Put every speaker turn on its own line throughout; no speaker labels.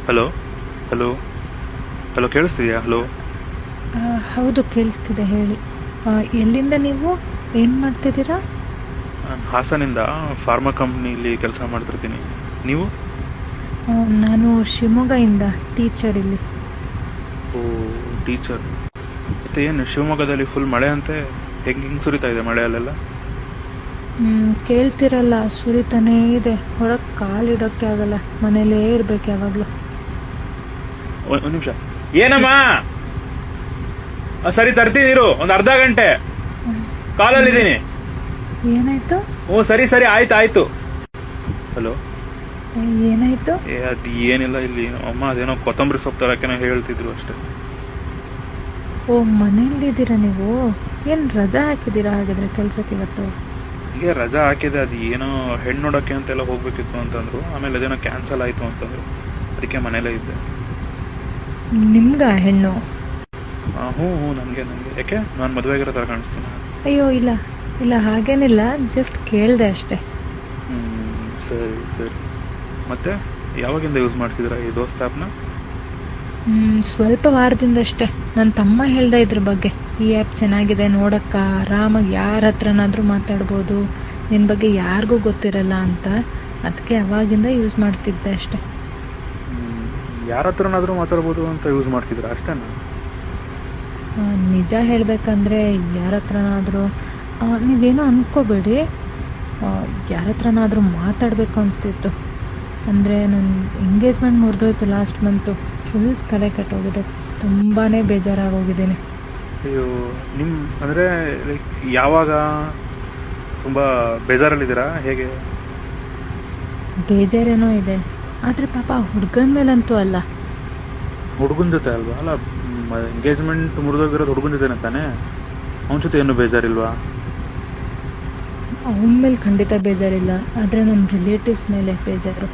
Hello hello hello, ಕೇಳಿಸ್ತಿದ್ಯಾ? Hello.
ಹೌದು ಕೇಳಿಸ್ತಿದೆ, ಹೇಳಿ. ಎಲ್ಲಿಂದ ನೀವು? ಏನು ಮಾಡ್ತಿದ್ದೀರಾ?
ನಾನು ಹಾಸನಿಂದ ಫಾರ್ಮಾ ಕಂಪ್ನಿಲಿ ಕೆಲಸ ಮಾಡ್ತಿರ್ತೀನಿ. ನೀವು?
ನಾನು ಶಿವಮೊಗ್ಗದಿಂದ ಟೀಚರ್ ಇಲ್ಲಿ.
ಓ, ಟೀಚರ್. ಮತ್ತೆ ಏನು ಶಿವಮೊಗ್ಗದಲ್ಲಿ ಫುಲ್ ಮಳೆ ಅಂತೆ, ಹೆಂಗೆ ಸುರಿತಾ ಇದೆ ಮಳೆ ಅಲ್ಲೆಲ್ಲ?
ಕೇಳ್ತಿರಲ್ಲ, ಸುರಿತಾನೇ ಇದೆ. ಹೊರಗೆ ಕಾಲಿಡೋಕ್ಕೆ ಆಗಲ್ಲ, ಮನೇಲೇ ಇರ್ಬೇಕು ಯಾವಾಗಲೂ.
ಒಂದು ನಿಮಿಷ. ಏನಮ್ಮ? ಸರಿ, ತರ್ತೀನಿ ಇರು, ಒಂದು ಅರ್ಧ ಗಂಟೆ. ಕಾಲಲ್ಲಿದ್ದೀನಿ.
ಏನಾಯ್ತು?
ಓ ಸರಿ ಸರಿ, ಆಯ್ತು ಆಯ್ತು. ಹಲೋ.
ಏನಾಯ್ತು?
ಅದು ಏನಿಲ್ಲ, ಇಲ್ಲಿ ಅಮ್ಮ ಅದೇನೋ ಕೊತ್ತಂಬರಿ ಸೊಪ್ಪು ತರಕ್ಕೆ ಹೇಳ್ತಿದ್ರು ಅಷ್ಟೇ.
ಓ, ಮನೇಲಿದ್ದೀರಾ ನೀವು? ಏನು ರಜಾ ಹಾಕಿದ್ದೀರಾ ಹಾಗಿದ್ರೆ ಕೆಲ್ಸಕ್ಕೆ ಇವತ್ತು?
ಹೀಗೆ ರಜಾ ಹಾಕಿದೆ, ಅದು ಏನೋ ಹೆಣ್ಣು ನೋಡೋಕ್ಕೆ ಅಂತೆಲ್ಲ ಹೋಗ್ಬೇಕಿತ್ತು ಅಂತಂದ್ರು. ಆಮೇಲೆ ಅದೇನೋ ಕ್ಯಾನ್ಸಲ್ ಆಯ್ತು ಅಂತಂದ್ರು, ಅದಕ್ಕೆ ಮನೇಲೇ ಇದ್ದೆ.
ನಿಮ್ಗ ಹೆಣ್ಣು?
ಹ್ಞೂ ಹ್ಞೂ, ನನಗೆ ಯಾಕೆ, ನಾನು ಮದುವೆ ಆಗಿರೋ ಥರ ಕಾಣಿಸ್ತೀನಿ?
ಅಯ್ಯೋ ಇಲ್ಲ ಇಲ್ಲ, ಹಾಗೇನಿಲ್ಲ, ಜಸ್ಟ್ ಕೇಳಿದೆ ಅಷ್ಟೇ.
ಸರಿ ಸರಿ. ಮತ್ತೆ ಯಾವಾಗಿಂದ ಯೂಸ್ ಮಾಡ್ತಿದ್ದೀರಾ ಈ ದೋಸ್ತ್ ಆ್ಯಪ್ನ?
ಸ್ವಲ್ಪ ವಾರದಿಂದಷ್ಟೇ. ನನ್ನ ತಮ್ಮ ಹೇಳ್ದ ಇದ್ರ ಬಗ್ಗೆ. ಈ ಆ್ಯಪ್ ಚೆನ್ನಾಗಿದೆ, ನೋಡಕ್ಕ ಆರಾಮಾಗಿ ಯಾರ ಹತ್ರನಾದ್ರೂ ಮಾತಾಡ್ಬೋದು, ನಿನ್ನ ಬಗ್ಗೆ ಯಾರಿಗೂ ಗೊತ್ತಿರಲ್ಲ ಅಂತ. ಅದಕ್ಕೆ ಅವಾಗಿಂದ ಯೂಸ್ ಮಾಡ್ತಿದ್ದೆ ಅಷ್ಟೆ.
ಯಾರ ಹತ್ರನಾದ್ರೂ ಮಾತಾಡ್ಬೋದು ಅಂತ ಯೂಸ್ ಮಾಡ್ತಿದ್ದೀರಾ ಅಷ್ಟೇನಾ?
ನಿಜ ಹೇಳಬೇಕಂದ್ರೆ ಯಾರ ಹತ್ರನಾದ್ರೂ, ನೀವೇನೋ ಅನ್ಕೋಬೇಡಿ, ಯಾರ ಹತ್ರನಾದ್ರೂ ಮಾತಾಡಬೇಕು ಅನಿಸ್ತಿತ್ತು. ಅಂದರೆ ನನ್ನ ಎಂಗೇಜ್ಮೆಂಟ್ ಮುರಿದೋಯ್ತು ಲಾಸ್ಟ್ ಮಂತು. ಫುಲ್ ತಲೆ ಕೆಟ್ಟೋಗಿದೆ, ತುಂಬಾ ಬೇಜಾರಾಗೋಗಿದ್ದೀನಿ.
ಅಯ್ಯೋ, ಅಂದರೆ ಲೈಕ್ ಯಾವಾಗ ತುಂಬ ಬೇಜಾರಲ್ಲಿದ್ದೀರಾ, ಹೇಗೆ?
ಬೇಜಾರೇನೋ ಇದೆ, ಆದರೆ ಪಾಪ ಹುಡುಗನ ಮೇಲಂತೂ ಅಲ್ಲ.
ಹುಡುಗನ ಜೊತೆ ಅಲ್ವಾ? ಅಲ್ಲ, ಎಂಗೇಜ್ಮೆಂಟ್ ಮುರಿದೋಗಿರೋದು ಹುಡುಗನ ಜೊತೆನೇ ತಾನೇ? ಅವನ ಜೊತೆ ಏನು ಬೇಜಾರಿಲ್ವಾ?
ಅವನ ಮೇಲೆ ಖಂಡಿತ ಬೇಜಾರಿಲ್ಲ, ಆದರೆ ನಮ್ಮ ರಿಲೇಟಿವ್ಸ್ ಮೇಲೆ ಬೇಜಾರು.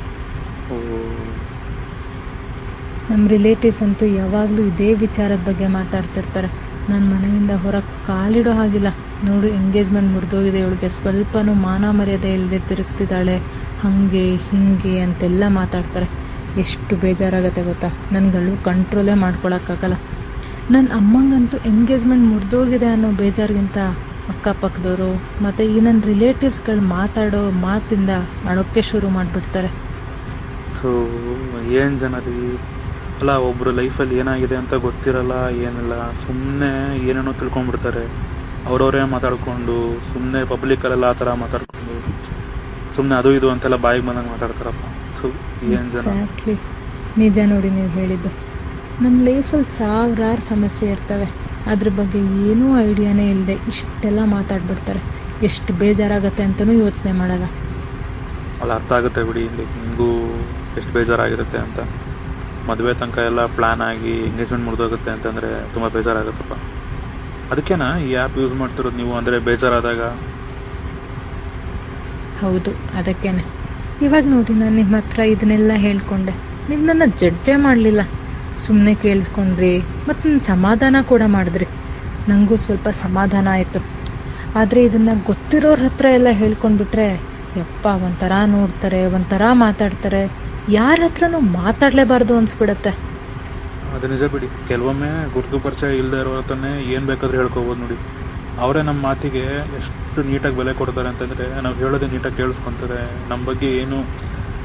ನಮ್ಮ ರಿಲೇಟಿವ್ಸ್ ಅಂತೂ ಯಾವಾಗಲೂ ಇದೇ ವಿಚಾರದ ಬಗ್ಗೆ ಮಾತಾಡ್ತಿರ್ತಾರೆ. ನನ್ನ ಮನೆಯಿಂದ ಹೊರಗೆ ಕಾಲಿಡೋ ಹಾಗಿಲ್ಲ. ನೋಡು, ಎಂಗೇಜ್ಮೆಂಟ್ ಮುರಿದೋಗಿದೆ, ಇವಳಿಗೆ ಸ್ವಲ್ಪನೂ ಮಾನ ಮರ್ಯಾದೆ ಇಲ್ಲದೆ ತಿರುಗ್ತಿದ್ದಾಳೆ, ಹಾಗೆ ಹೀಗೆ ಅಂತೆಲ್ಲ ಮಾತಾಡ್ತಾರೆ. ಎಷ್ಟು ಬೇಜಾರಾಗತ್ತೆ ಗೊತ್ತಾ? ನನಗಳು ಕಂಟ್ರೋಲೇ ಮಾಡ್ಕೊಳಕ್ಕಾಗಲ್ಲ. ನನ್ನ ಅಮ್ಮಂಗಂತೂ ಎಂಗೇಜ್ಮೆಂಟ್ ಮುರಿದೋಗಿದೆ ಅನ್ನೋ ಬೇಜಾರಿಗಿಂತ ಅಕ್ಕಪಕ್ಕದವರು ಮತ್ತು ಈ ನನ್ನ ರಿಲೇಟಿವ್ಸ್ಗಳು ಮಾತಾಡೋ ಮಾತಿಂದ ಅಳೋಕ್ಕೆ ಶುರು ಮಾಡಿಬಿಡ್ತಾರೆ.
ಸೊ ಏನು ಜನ ರೀ, ಅಲ್ಲ, ಒಬ್ಬರು ಲೈಫಲ್ಲಿ ಏನಾಗಿದೆ ಅಂತ ಗೊತ್ತಿರಲ್ಲ, ಏನಿಲ್ಲ, ಸುಮ್ಮನೆ ಏನೇನೋ ತಿಳ್ಕೊಂಡ್ಬಿಡ್ತಾರೆ. ಅವ್ರವರೇ ಮಾತಾಡ್ಕೊಂಡು ಸುಮ್ಮನೆ ಪಬ್ಲಿಕ್ಕಲ್ಲೆಲ್ಲ ಆ ಥರ ಮಾತಾಡ್ಕೊಂಡು ಸುಮ್ಮನೆ ಅದು ಇದು ಅಂತೆಲ್ಲ ಬಾಯಿಗೆ ಬಂದಂಗೆ ಮಾತಾಡ್ತಾರಪ್ಪ. ಸೊ ಏನು ಜನ.
ಎಕ್ಸಾಕ್ಟ್ಲಿ, ನಿಜ ನೋಡಿ ನೀವು ಹೇಳಿದ್ದು. ನಮ್ಮ ಲೈಫಲ್ಲಿ ಸಾವಿರಾರು ಸಮಸ್ಯೆ ಇರ್ತವೆ, ಅದ್ರ ಬಗ್ಗೆ ಏನೂ ಐಡಿಯಾನೇ ಇಲ್ಲದೆ ಇಷ್ಟೆಲ್ಲ ಮಾತಾಡ್ಬಿಡ್ತಾರೆ. ಎಷ್ಟು ಬೇಜಾರಾಗತ್ತೆ ಅಂತಲೂ ಯೋಚನೆ ಮಾಡಲ್ಲ.
ಅಲ್ಲ, ಅರ್ಥ ಆಗುತ್ತೆ ಬಿಡಿ, ನಿಮಗೂ ಎಷ್ಟು ಬೇಜಾರಾಗಿರುತ್ತೆ ಅಂತ. ಮದುವೆ ತನಕ ಎಲ್ಲ ಪ್ಲ್ಯಾನ್ ಆಗಿ ಎಂಗೇಜ್ಮೆಂಟ್ ಮುರಿದೋಗುತ್ತೆ ಅಂತಂದರೆ ತುಂಬ ಬೇಜಾರಾಗುತ್ತಪ್ಪ. ಅದಕ್ಕೇನಾ ಈ ಆ್ಯಪ್ ಯೂಸ್ ಮಾಡ್ತಿರೋದು ನೀವು, ಅಂದರೆ ಬೇಜಾರಾದಾಗ?
ಹೌದು, ಅದಕ್ಕೇನೆ. ಇವಾಗ ನೋಡಿ, ನಾನು ನಿಮ್ಮ ಹತ್ರ ಇದನ್ನೆಲ್ಲ ಹೇಳ್ಕೊಂಡೆ, ನೀವು ನನ್ನ ಜಡ್ಜೇ ಮಾಡಲಿಲ್ಲ, ಸುಮ್ಮನೆ ಕೇಳಿಸ್ಕೊಂಡ್ರಿ ಮತ್ತು ನನ್ನ ಸಮಾಧಾನ ಕೂಡ ಮಾಡಿದ್ರಿ. ನನಗೂ ಸ್ವಲ್ಪ ಸಮಾಧಾನ ಆಯಿತು. ಆದರೆ ಇದನ್ನು ಗೊತ್ತಿರೋರ ಹತ್ರ ಎಲ್ಲ ಹೇಳ್ಕೊಂಡ್ಬಿಟ್ರೆ ಯಪ್ಪ ಒಂಥರ ನೋಡ್ತಾರೆ, ಒಂಥರ ಮಾತಾಡ್ತಾರೆ, ಯಾರ ಹತ್ರನೂ ಮಾತಾಡಲೇಬಾರ್ದು ಅನ್ಸ್ಬಿಡತ್ತೆ.
ಅದು ನಿಜ ಬಿಡಿ. ಕೆಲವೊಮ್ಮೆ ಗುರುತು ಪರಿಚಯ ಇಲ್ಲದೆ ಇರೋ ಹತ್ರನೇ ಏನು ಬೇಕಾದ್ರೂ ಹೇಳ್ಕೊಬೋದು ನೋಡಿ. ಅವರೇ ನಮ್ಮ ಮಾತಿಗೆ ಎಷ್ಟು ನೀಟಾಗಿ ಬೆಲೆ ಕೊಡ್ತಾರೆ ಅಂತಂದರೆ, ನಾವು ಹೇಳೋದೇ ನೀಟಾಗಿ ಕೇಳಿಸ್ಕೊತಾರೆ. ನಮ್ಮ ಬಗ್ಗೆ ಏನು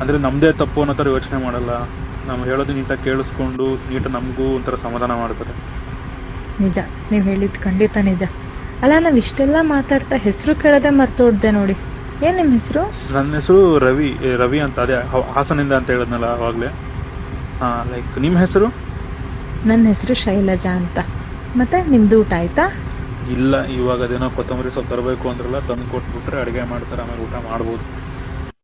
ಅಂದರೆ ನಮ್ಮದೇ ತಪ್ಪು ಅನ್ನೋ ಥರ ಯೋಚನೆ ಮಾಡಲ್ಲ. ನಾವು ಹೇಳೋದು ನೀಟಾಗಿ ಕೇಳಿಸ್ಕೊಂಡು ನೀಟಾಗಿ ನಮಗೂ ಒಂಥರ ಸಮಾಧಾನ ಮಾಡ್ತಾರೆ.
ನಿಜ, ನೀವು ಹೇಳಿದ್ದು ಖಂಡಿತ ನಿಜ. ಅಲ್ಲ, ನಾವು ಇಷ್ಟೆಲ್ಲ ಮಾತಾಡ್ತಾ ಹೆಸರು ಕೇಳೋದೇ ಮರ್ತೋಡ್ದೆ ನೋಡಿ. ಏನು ನಿಮ್ಮ ಹೆಸರು?
ನನ್ನ ಹೆಸರು ರವಿ ಅಂತ, ಅದೇ ಹಾಸನಿಂದ ಅಂತ ಹೇಳಿದ್ನಲ್ಲ ಆವಾಗಲೇ. ಲೈಕ್ ನಿಮ್ಮ ಹೆಸರು?
ನನ್ನ ಹೆಸರು ಶೈಲಜಾ ಅಂತ. ಮತ್ತೆ ನಿಮ್ದು ಊಟ ಆಯ್ತಾ?
ಇಲ್ಲ, ಇವಾಗ ಅದೇನೋ ಕೊತ್ತಂಬರಿ ಸೊಪ್ಪು ತರಬೇಕು ಅಂದ್ರಲ್ಲ, ತಂದು ಕೊಟ್ಬಿಟ್ರೆ ಅಡುಗೆ ಮಾಡ್ತಾರೆ, ಆಮೇಲೆ ಊಟ ಮಾಡ್ಬೋದು.